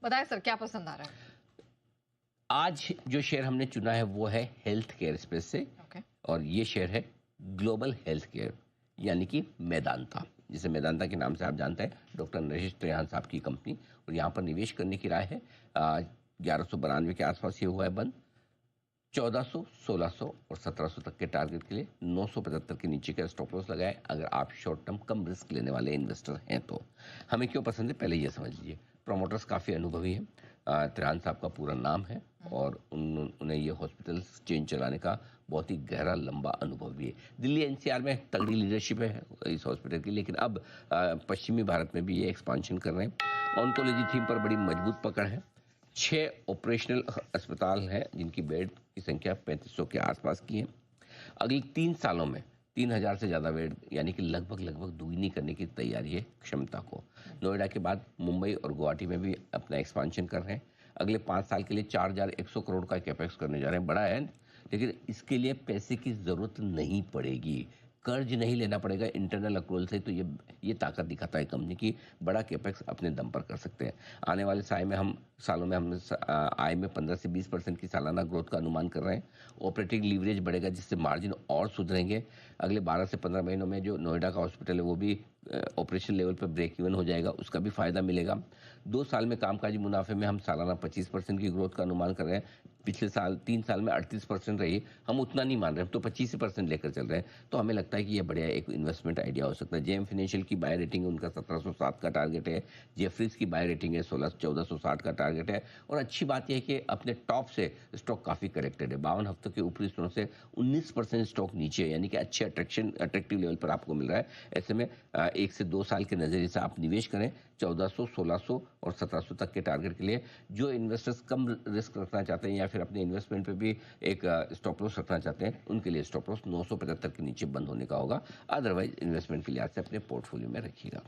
बताएं सर, क्या पसंद आ रहा है? आज जो शेयर हमने चुना है वो है हेल्थ केयर स्पेस से। ओके। और ये शेयर है ग्लोबल हेल्थ केयर, यानी कि मेदांता, जिसे मेदांता के नाम से आप जानते हैं, डॉक्टर नरेश त्रेहान साहब की कंपनी। और यहाँ पर निवेश करने की राय है। 1192 के आसपास ये हुआ है बंद। 1400, 1600 और 1700 तक के टारगेट के लिए 975 के नीचे का स्टॉप लॉस लगाए, अगर आप शॉर्ट टर्म कम रिस्क लेने वाले इन्वेस्टर हैं तो। हमें क्यों पसंद है पहले ये समझ लीजिए। प्रमोटर्स काफ़ी अनुभवी हैं। त्रिहान साहब का पूरा नाम है और उन्हें ये हॉस्पिटल चेन चलाने का बहुत ही गहरा लंबा अनुभव भी है। दिल्ली एनसीआर में तगड़ी लीडरशिप है इस हॉस्पिटल की, लेकिन अब पश्चिमी भारत में भी ये एक्सपांशन कर रहे हैं। ऑन्कोलॉजी थीम पर बड़ी मजबूत पकड़ है। 6 ऑपरेशनल अस्पताल हैं जिनकी बेड की संख्या 3500 के आसपास की है। अगले 3 सालों में 3000 से ज़्यादा बेड, यानी कि लगभग लगभग दुगनी करने की तैयारी है क्षमता को। नोएडा के बाद मुंबई और गुवाहाटी में भी अपना एक्सपांशन कर रहे हैं। अगले 5 साल के लिए 4100 करोड़ का कैपेक्स करने जा रहे हैं। बड़ा है, लेकिन इसके लिए पैसे की ज़रूरत नहीं पड़ेगी, कर्ज नहीं लेना पड़ेगा इंटरनल अक्रूवल से। तो ये ताकत दिखाता है कंपनी की, बड़ा कैपेक्स अपने दम पर कर सकते हैं। आने वाले सालों में हम आय में 15 से 20% की सालाना ग्रोथ का अनुमान कर रहे हैं। ऑपरेटिंग लीवरेज बढ़ेगा जिससे मार्जिन और सुधरेंगे। अगले 12 से 15 महीनों में जो नोएडा का हॉस्पिटल है वो भी ऑपरेशन लेवल पर ब्रेक इवन हो जाएगा, उसका भी फायदा मिलेगा। 2 साल में कामकाजी मुनाफे में हम सालाना 25% की ग्रोथ का अनुमान कर रहे हैं। पिछले साल 3 साल में 38% रही, हम उतना नहीं मान रहे, हम तो 25% लेकर चल रहे हैं। तो हमें लगता है कि ये बढ़िया एक इन्वेस्टमेंट आइडिया हो सकता है। जेएम फाइनेंशियल की बाय रेटिंग उनका 1707 का टारगेट है। जेफरीज की बाय रेटिंग है 1460 का टारगेट है। और अच्छी बात यह है कि अपने टॉप से स्टॉक काफ़ी करेक्टेड है। 52 हफ्तों के ऊपरी स्तरों से 19% स्टॉक नीचे है, यानी कि अच्छे अट्रैक्टिव लेवल पर आपको मिल रहा है। ऐसे में 1 से 2 साल के नज़रिए से आप निवेश करें 1400, 1600 और 1700 तक के टारगेट के लिए। जो इन्वेस्टर्स कम रिस्क रखना चाहते हैं या फिर अपने इन्वेस्टमेंट पे भी एक स्टॉप लॉस रखना चाहते हैं, उनके लिए स्टॉप लॉस 975 के नीचे बंद होने का होगा। अदरवाइज इन्वेस्टमेंट के लिहाज से अपने पोर्टफोलियो में रखिएगा।